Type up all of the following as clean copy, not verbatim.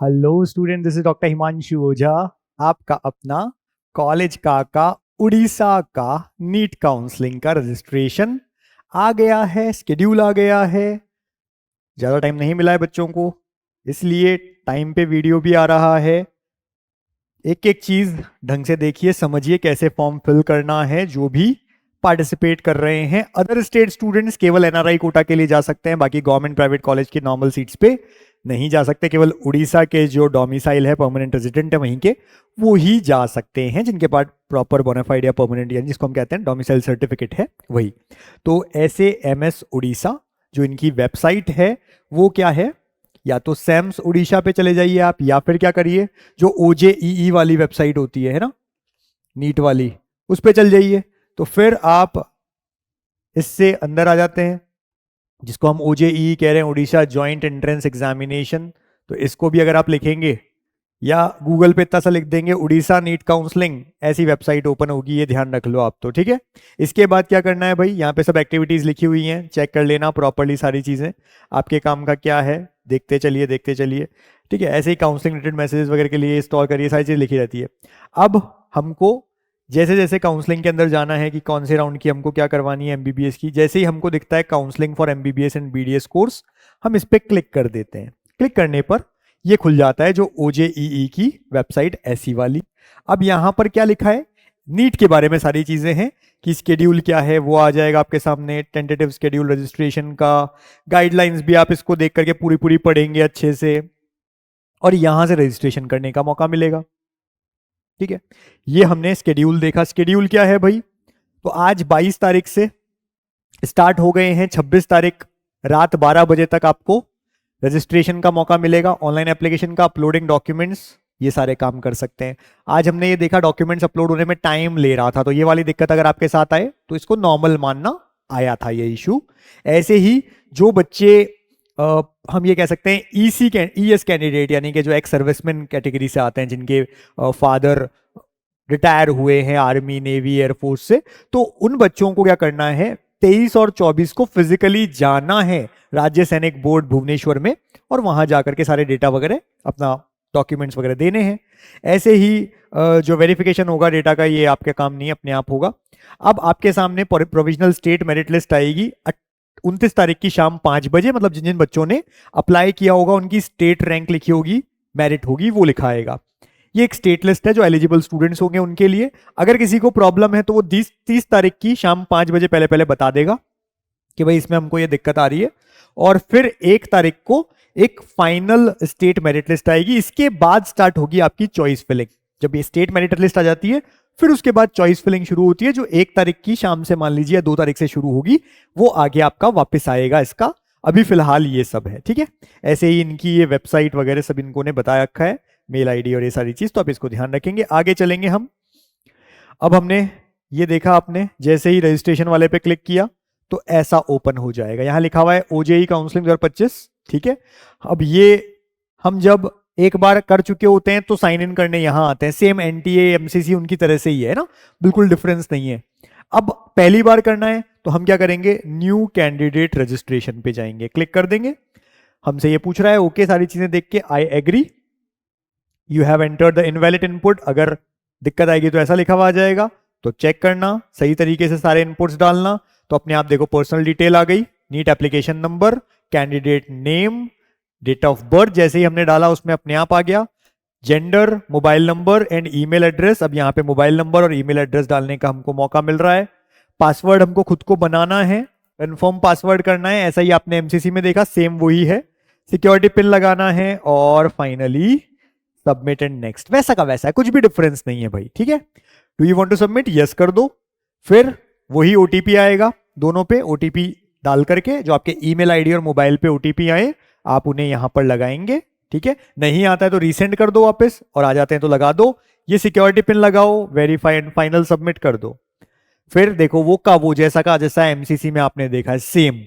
Hello student, this is doctor Himanshu Ojha, आपका अपना college का उड़ीसा का नीट काउंसलिंग का रजिस्ट्रेशन आ गया है। शेड्यूल आ गया है। ज़्यादा टाइम नहीं मिला है बच्चों को, इसलिए टाइम पे वीडियो भी आ रहा है। एक एक चीज़ ढंग से देखिए, समझिए कैसे फॉर्म फिल करना है। जो भी पार्टिसिपेट कर रहे हैं, अदर स्टेट स्टूडेंट्स केवल एनआरआई कोटा के लिए जा सकते हैं, बाकी गवर्नमेंट प्राइवेट कॉलेज की नॉर्मल सीट्स पे नहीं जा सकते। केवल उड़ीसा के जो डोमिसाइल है, परमानेंट रेजिडेंट है वहीं के, वो ही जा सकते हैं, जिनके पास प्रॉपर बोनाफाइड या परमानेंट यानी जिसको हम कहते हैं डोमिसाइल सर्टिफिकेट है वही। तो ऐसे एमएस उड़ीसा जो इनकी वेबसाइट है वो क्या है, या तो सैम्स उड़ीसा पे चले जाइए आप, या फिर क्या करिए, जो ओजेईई वाली वेबसाइट होती है ना, नीट वाली, उस पे चल जाइए। तो फिर आप इससे अंदर आ जाते हैं, जिसको हम ओजेई कह रहे हैं, उड़ीसा जॉइंट एंट्रेंस एग्जामिनेशन। तो इसको भी अगर आप लिखेंगे या गूगल पे इतना सा लिख देंगे उड़ीसा नीट काउंसलिंग, ऐसी वेबसाइट ओपन होगी, ये ध्यान रख लो आप। तो ठीक है, इसके बाद क्या करना है भाई, यहाँ पे सब एक्टिविटीज लिखी हुई हैं, चेक कर लेना प्रॉपरली सारी चीजें, आपके काम का क्या है, देखते चलिए देखते चलिए। ठीक है, ऐसे ही काउंसलिंग रिलेटेड मैसेजेस वगैरह के लिए इंस्टॉल करिए, सारी चीज लिखी रहती है। अब हमको जैसे जैसे काउंसलिंग के अंदर जाना है कि कौन से राउंड की हमको क्या करवानी है एमबीबीएस की, जैसे ही हमको दिखता है counselling for MBBS and BDS course, हम इस पर क्लिक कर देते हैं। क्लिक करने पर ये खुल जाता है जो ओजेईई की वेबसाइट ऐसी वाली। अब यहाँ पर क्या लिखा है, नीट के बारे में सारी चीजें हैं कि स्केड्यूल क्या है वो आ जाएगा आपके सामने, टेंटेटिव स्केड्यूल रजिस्ट्रेशन का, गाइडलाइंस भी आप इसको देख करके पूरी पूरी पढ़ेंगे अच्छे से, और यहां से रजिस्ट्रेशन करने का मौका मिलेगा। ठीक है, ये हमने स्केड्यूल देखा। स्केड्यूल क्या है भाई, तो आज 22 तारीख से स्टार्ट हो गए हैं, 26 तारीख रात 12 बजे तक आपको रजिस्ट्रेशन का मौका मिलेगा। ऑनलाइन एप्लीकेशन का, अपलोडिंग डॉक्यूमेंट्स, ये सारे काम कर सकते हैं। आज हमने ये देखा डॉक्यूमेंट्स अपलोड होने में टाइम ले रहा था, तो ये वाली दिक्कत अगर आपके साथ आए तो इसको नॉर्मल मानना, आया था ये इशू। ऐसे ही जो बच्चे हम ये कह सकते हैं ईएस कैंडिडेट, यानी कि जो एक्स सर्विसमैन कैटेगरी से आते हैं, जिनके फादर रिटायर हुए हैं आर्मी, नेवी, एयरफोर्स से, तो उन बच्चों को क्या करना है, 23 और 24 को फिजिकली जाना है राज्य सैनिक बोर्ड भुवनेश्वर में, और वहां जाकर के सारे डेटा वगैरह, अपना डॉक्यूमेंट्स वगैरह देने हैं। ऐसे ही जो वेरिफिकेशन होगा डेटा का, ये आपका काम नहीं, अपने आप होगा। अब आपके सामने प्रोविजनल स्टेट मेरिट लिस्ट आएगी 29 तारीख की शाम 5 बजे, मतलब जिन जिन बच्चों ने अप्लाई किया होगा उनकी स्टेट रैंक लिखी होगी, मेरिट होगी, वो लिखा आएगा। ये एक स्टेट लिस्ट है जो एलिजिबल स्टूडेंट्स होंगे उनके लिए। अगर किसी को प्रॉब्लम है तो वो 30 तारीख की शाम 5 बजे पहले पहले बता देगा कि भाई इसमें हमको ये दिक्कत आ रही है, और फिर 1 तारीख को एक फाइनल स्टेट मेरिट लिस्ट आएगी। इसके बाद स्टार्ट होगी आपकी चॉइस फिलिंग। जब ये स्टेट मेरिट लिस्ट आ जाती है, फिर उसके बाद चॉइस फिलिंग शुरू होती है, जो 1 तारीख की शाम से मान लीजिए 2 तारीख से शुरू होगी, वो आगे आपका वापस आएगा इसका। अभी फिलहाल ये सब है, ठीक है। ऐसे ही इनकी ये वेबसाइट वगैरह सब इनको ने बता रखा है, मेल आईडी और ये सारी चीज, तो आप इसको ध्यान रखेंगे। आगे चलेंगे हम। अब हमने ये देखा, आपने जैसे ही रजिस्ट्रेशन वाले पे क्लिक किया तो ऐसा ओपन हो जाएगा, यहां लिखा हुआ है ओजेई काउंसलिंग 2025। ठीक है, अब ये हम जब एक बार कर चुके होते हैं तो साइन इन करने यहां आते हैं, सेम एनटीए एमसीसी उनकी तरह से ही है ना, बिल्कुल डिफरेंस नहीं है। अब पहली बार करना है तो हम क्या करेंगे, न्यू कैंडिडेट रजिस्ट्रेशन पे जाएंगे, क्लिक कर देंगे। हमसे ये पूछ रहा है ओके, सारी चीजें देख के I agree, you have entered the invalid input. अगर दिक्कत आएगी तो ऐसा लिखा हुआ आ जाएगा, तो चेक करना, सही तरीके से सारे इनपुट्स डालना। तो अपने आप देखो पर्सनल डिटेल आ गई, NEET application number, candidate name, date of birth जैसे ही हमने डाला उसमें अपने आप आ गया, gender, mobile number and email address. अब यहाँ पे मोबाइल नंबर और ईमेल एड्रेस डालने का हमको मौका मिल रहा है। पासवर्ड हमको खुद को बनाना है, कंफर्म पासवर्ड करना है, ऐसा ही आपने एमसीसी में देखा, सेम वही है। सिक्योरिटी पिन लगाना है, और फाइनली सबमिट एंड नेक्स्ट, वैसा का वैसा है, कुछ भी डिफरेंस नहीं है भाई। ठीक है, do you want to submit, yes कर दो। फिर वही ओटीपी आएगा दोनों पे, ओटीपी डाल करके जो आपके ईमेल आईडी और मोबाइल पे ओटीपी आए आप उन्हें यहां पर लगाएंगे। ठीक है, नहीं आता है तो रीसेंड कर दो वापस, और आ जाते हैं तो लगा दो। ये सिक्योरिटी पिन लगाओ, वेरीफाई एंड फाइनल सबमिट कर दो। फिर देखो वो जैसा एमसीसी में आपने देखा है सेम,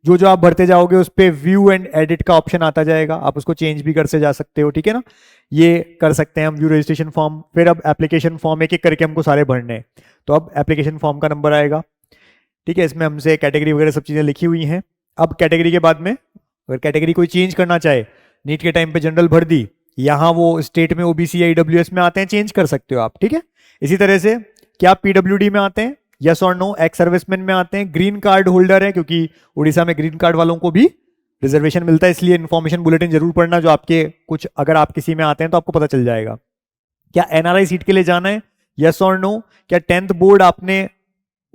जो जो आप भरते जाओगे उस पर व्यू एंड एडिट का ऑप्शन आता जाएगा, आप उसको चेंज भी कर से जा सकते हो। ठीक है ना, ये कर सकते हैं हम, व्यू रजिस्ट्रेशन फॉर्म। फिर अब एप्लीकेशन फॉर्म एक एक करके हमको सारे भरने हैं, तो अब एप्लीकेशन फॉर्म का नंबर आएगा। ठीक है, इसमें हमसे कैटेगरी वगैरह सब चीजें लिखी हुई हैं। अब कैटेगरी के बाद में अगर कैटेगरी कोई चेंज करना चाहे, नीट के टाइम पे जनरल भर दी, यहाँ वो स्टेट में ओबीसी या ईडब्ल्यूएस में आते हैं, चेंज कर सकते हो आप, ठीक है। इसी तरह से क्या आप पीडब्ल्यूडी में आते हैं, यस और नो, एक्स सर्विसमैन में आते हैं, ग्रीन कार्ड होल्डर है, क्योंकि उड़ीसा में ग्रीन कार्ड वालों को भी रिजर्वेशन मिलता है, इसलिए इन्फॉर्मेशन बुलेटिन जरूर पढ़ना, जो आपके कुछ अगर आप किसी में आते हैं तो आपको पता चल जाएगा। क्या एनआरआई सीट के लिए जाना है, यस और नो। क्या 10th बोर्ड आपने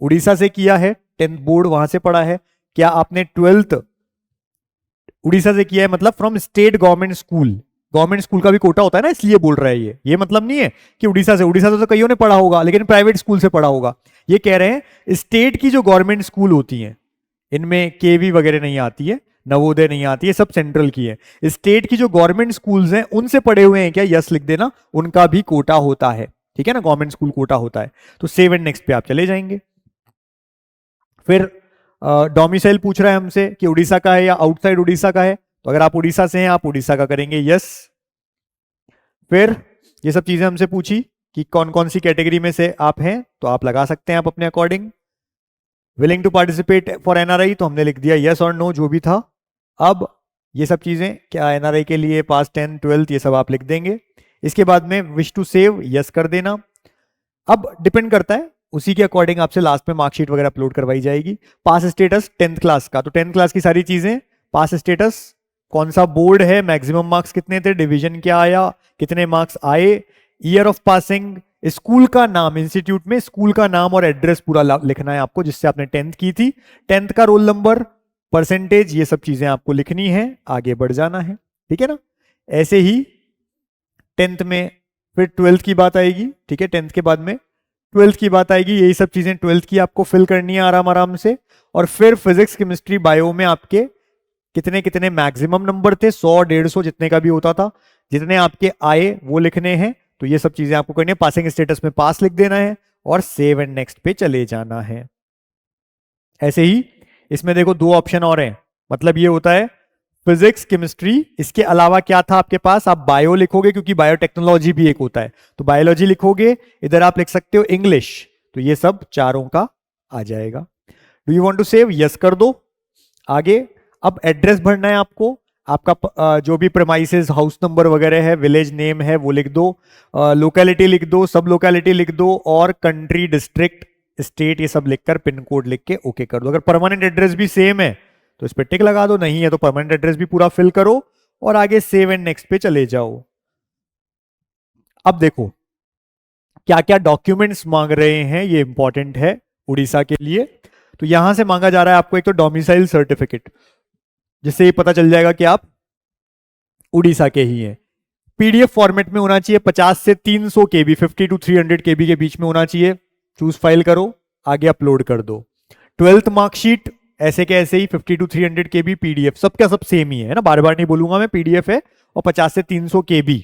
उड़ीसा से किया है, 10th बोर्ड वहां से पढ़ा है। क्या आपने 12th उड़ीसा से किया है, मतलब फ्रॉम स्टेट गवर्नमेंट स्कूल का भी कोटा होता है ना, इसलिए बोल रहा है ये मतलब नहीं है कि उड़ीसा से तो कईयों ने पढ़ा होगा, लेकिन प्राइवेट स्कूल से पढ़ा होगा। ये कह रहे हैं स्टेट की जो गवर्नमेंट स्कूल होती हैं, इनमें केवी वगैरह नहीं आती है, नवोदय नहीं आती है, सब सेंट्रल की है। स्टेट की जो गवर्नमेंट स्कूल्स हैं उनसे पढ़े हुए हैं क्या, यस लिख देना, उनका भी कोटा होता है, ठीक है ना, गवर्नमेंट स्कूल कोटा होता है। तो सेव एंड नेक्स्ट पे आप चले जाएंगे। फिर डोमिसाइल पूछ रहा है हमसे कि उड़ीसा का है या आउटसाइड उड़ीसा का है, तो अगर आप उड़ीसा से हैं आप उड़ीसा का करेंगे यस। फिर ये सब चीजें हमसे पूछी कि कौन कौन सी कैटेगरी में से आप हैं, तो आप लगा सकते हैं आप अपने according. Willing to participate for NRI, तो हमने लिख दिया यस और नो जो भी था। अब ये सब चीजें क्या एनआरआई के लिए पास 10 12 ये सब आप लिख देंगे। इसके बाद में विश टू सेव यस कर देना। अब डिपेंड करता है, उसी के अकॉर्डिंग आपसे लास्ट में मार्कशीट वगैरह अपलोड करवाई जाएगी। पास स्टेटस 10th क्लास का, तो 10th क्लास की सारी चीजें, पास स्टेटस, कौन सा बोर्ड है, मैक्सिमम मार्क्स कितने थे, डिवीजन क्या आया, कितने मार्क्स आए, ईयर ऑफ पासिंग, स्कूल का नाम, इंस्टीट्यूट में स्कूल का नाम और एड्रेस पूरा लिखना है आपको जिससे आपने 10th की थी, 10th का रोल नंबर, परसेंटेज, ये सब चीजें आपको लिखनी है, आगे बढ़ जाना है, ठीक है ना। ऐसे ही 10th में फिर 12th की बात आएगी, ठीक है, 10th के बाद में 12th की बात आएगी, यही सब चीजें 12th की आपको फिल करनी है आराम आराम से। और फिर फिजिक्स केमिस्ट्री बायो में आपके कितने कितने मैक्सिमम नंबर थे, 100 150 जितने का भी होता था, जितने आपके आए वो लिखने हैं। तो ये सब चीजें आपको करनी है, पासिंग स्टेटस में पास लिख देना है और सेव एंड नेक्स्ट पे चले जाना है। ऐसे ही इसमें देखो 2 ऑप्शन और हैं, मतलब ये होता है फिजिक्स केमिस्ट्री, इसके अलावा क्या था आपके पास, आप बायो लिखोगे क्योंकि बायोटेक्नोलॉजी भी एक होता है, तो बायोलॉजी लिखोगे, इधर आप लिख सकते हो इंग्लिश, तो ये सब चारों का आ जाएगा। Do you want to save, yes कर दो। आगे अब एड्रेस भरना है आपको, आपका जो भी प्रेमाइसेस, हाउस नंबर वगैरह है, विलेज नेम है वो लिख दो, लोकेलिटी लिख दो, सब लोकेलिटी लिख दो, और कंट्री, डिस्ट्रिक्ट, स्टेट, ये सब लिखकर पिन कोड लिख के ओके कर दो। अगर परमानेंट एड्रेस भी सेम है तो इस पे टिक लगा दो, नहीं है तो परमानेंट एड्रेस भी पूरा फिल करो और आगे सेव एंड नेक्स्ट पे चले जाओ। अब देखो क्या क्या डॉक्यूमेंट्स मांग रहे हैं, ये इंपॉर्टेंट है उड़ीसा के लिए। तो यहां से मांगा जा रहा है आपको एक तो डोमिसाइल सर्टिफिकेट, जिससे ये पता चल जाएगा कि आप उड़ीसा के ही हैं। पीडीएफ फॉर्मेट में होना चाहिए, 50 से 300 केबी, 50 to 300 केबी के बीच में होना चाहिए। चूज फाइल करो, आगे अपलोड कर दो। 12th मार्कशीट ऐसे के ऐसे ही 50 to 300 केबी पीडीएफ, सबका सब सेम ही है ना, बार बार नहीं बोलूंगा मैं, पीडीएफ है और 50 से 300 केबी।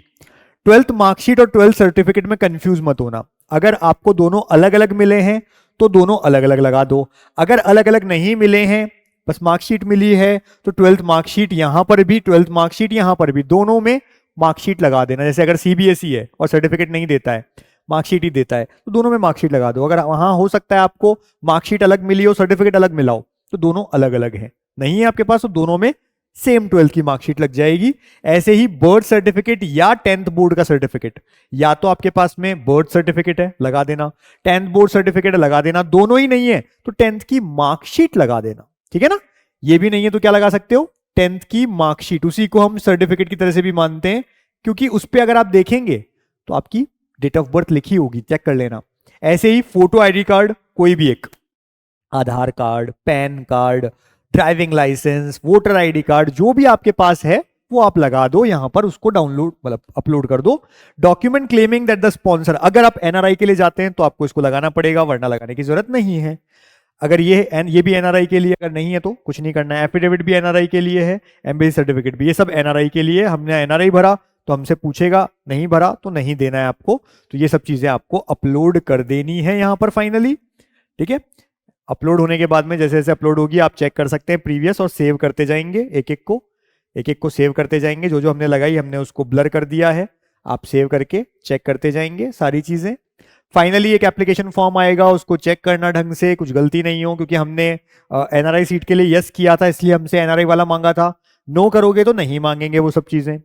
12th मार्कशीट और 12th सर्टिफिकेट में कंफ्यूज मत होना, अगर आपको दोनों अलग अलग मिले हैं तो दोनों अलग अलग लगा दो, अगर अलग अलग नहीं मिले हैं बस मार्कशीट मिली है तो 12th मार्कशीट यहां पर भी, 12th मार्कशीट यहां पर भी, दोनों में मार्कशीट लगा देना। जैसे अगर सीबीएसई है और सर्टिफिकेट नहीं देता है, मार्कशीट ही देता है, तो दोनों में मार्कशीट लगा दो। अगर वहां हो सकता है आपको मार्कशीट अलग मिली हो, सर्टिफिकेट अलग मिला हो, तो दोनों अलग अलग हैं। नहीं है आपके पास तो दोनों में सेम 12th की मार्कशीट लग जाएगी। ऐसे ही बर्थ सर्टिफिकेट या 10th बोर्ड का सर्टिफिकेट, या तो आपके पास में बर्थ सर्टिफिकेट है लगा देना, 10th बोर्ड सर्टिफिकेट लगा देना, दोनों ही नहीं है तो 10th की मार्कशीट लगा देना, ठीक है ना। ये भी नहीं है तो क्या लगा सकते हो, 10th की मार्कशीट, उसी को हम सर्टिफिकेट की तरह से भी मानते हैं, क्योंकि उस पर अगर आप देखेंगे तो आपकी डेट ऑफ बर्थ लिखी होगी, चेक कर लेना। ऐसे ही फोटो आईडी कार्ड, कोई भी एक, Aadhaar card, PAN card, driving licence, voter ID card, जो भी आपके पास है वो आप लगा दो यहां पर, उसको डाउनलोड मतलब अपलोड कर दो। Document claiming that the sponsor, अगर आप एनआरआई के लिए जाते हैं तो आपको इसको लगाना पड़ेगा, वरना लगाने की जरूरत नहीं है। अगर ये भी एनआरआई के लिए, अगर नहीं है तो कुछ नहीं करना है। एफिडेविट भी एनआरआई के लिए है, एम्बेसी सर्टिफिकेट भी, ये सब एनआरआई के लिए। हमने एनआरआई भरा तो हमसे पूछेगा, नहीं भरा तो नहीं देना है आपको, तो ये सब चीजें आपको अपलोड कर देनी है यहां पर फाइनली, ठीक है। अपलोड होने के बाद में जैसे जैसे अपलोड होगी आप चेक कर सकते हैं प्रीवियस, और सेव करते जाएंगे, एक एक को सेव करते जाएंगे। जो जो हमने लगाई हमने उसको ब्लर कर दिया है, आप सेव करके चेक करते जाएंगे सारी चीजें। फाइनली एक एप्लीकेशन फॉर्म आएगा, उसको चेक करना ढंग से, कुछ गलती नहीं हो, क्योंकि हमने एनआरआई सीट के लिए यस किया था इसलिए हमसे एनआरआई वाला मांगा था, नो करोगे तो नहीं मांगेंगे वो सब चीजें।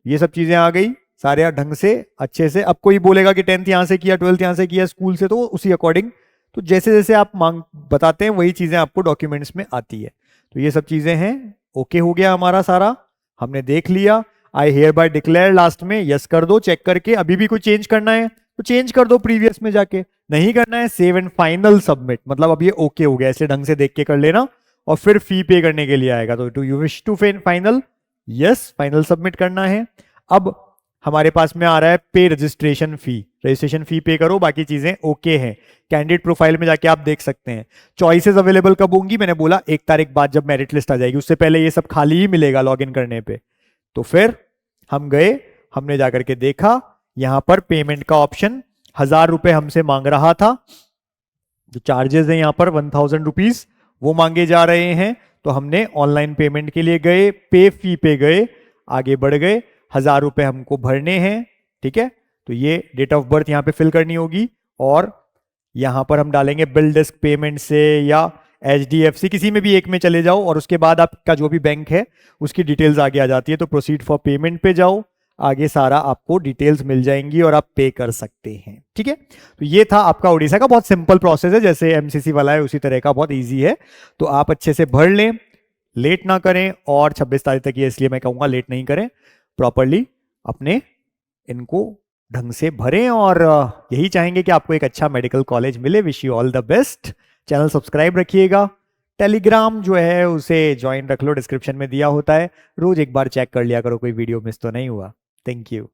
ये सब चीजें आ गई सारे ढंग से अच्छे से। अब कोई बोलेगा कि 10th यहाँ से किया, 12th यहाँ से किया स्कूल से, तो उसी अकॉर्डिंग, तो जैसे जैसे आप मांग बताते हैं वही चीजें आपको डॉक्यूमेंट्स में आती है। तो ये सब चीजें हैं, ओके हो गया हमारा सारा, हमने देख लिया। I hear bye declare last में यस कर दो चेक करके। अभी भी कुछ चेंज करना है तो चेंज कर दो प्रीवियस में जाके, नहीं करना है सेव एंड फाइनल सबमिट, मतलब अब ये ओके हो गया, ऐसे ढंग से देख के कर लेना। और फिर फी पे करने के लिए आएगा तो do you wish to final, yes final submit करना है। अब हमारे पास में आ रहा है पे रजिस्ट्रेशन फी, रजिस्ट्रेशन फी पे करो, बाकी चीजें ओके हैं। कैंडिडेट प्रोफाइल में जाके आप देख सकते हैं चॉइसेस अवेलेबल कब होंगी, मैंने बोला 1 तारीख बाद जब मेरिट लिस्ट आ जाएगी, उससे पहले ये सब खाली ही मिलेगा लॉगिन करने पे। तो फिर हम गए, हमने जाकर के देखा यहां पर पेमेंट का ऑप्शन 1000 रुपए हमसे मांग रहा था, जो चार्जेस है यहां पर 1000 रुपीज वो मांगे जा रहे हैं। तो हमने ऑनलाइन पेमेंट के लिए गए, पे फी पे गए, आगे बढ़ गए, 1000 रुपए हमको भरने हैं, ठीक है। तो ये डेट ऑफ बर्थ यहां पे फिल करनी होगी, और यहां पर हम डालेंगे बिल डेस्क पेमेंट से या HDFC, किसी में भी एक में चले जाओ, और उसके बाद आपका जो भी बैंक है उसकी डिटेल्स आगे आ जाती है। तो प्रोसीड फॉर पेमेंट पे जाओ, आगे सारा आपको डिटेल्स मिल जाएंगी और आप पे कर सकते हैं, ठीक है। तो ये था आपका उड़ीसा का, बहुत सिंपल प्रोसेस है, जैसे MCC वाला है उसी तरह का, बहुत इजी है। तो आप अच्छे से भर लें, लेट ना करें, और 26 तारीख तक ये इसलिए मैं कहूंगा लेट नहीं करें, प्रॉपरली अपने इनको ढंग से भरें, और यही चाहेंगे कि आपको एक अच्छा मेडिकल कॉलेज मिले। Wish you all the best. Channel subscribe रखिएगा, टेलीग्राम जो है उसे ज्वाइन रख लो, डिस्क्रिप्शन में दिया होता है, रोज एक बार चेक कर लिया करो कोई वीडियो मिस तो नहीं हुआ। Thank you.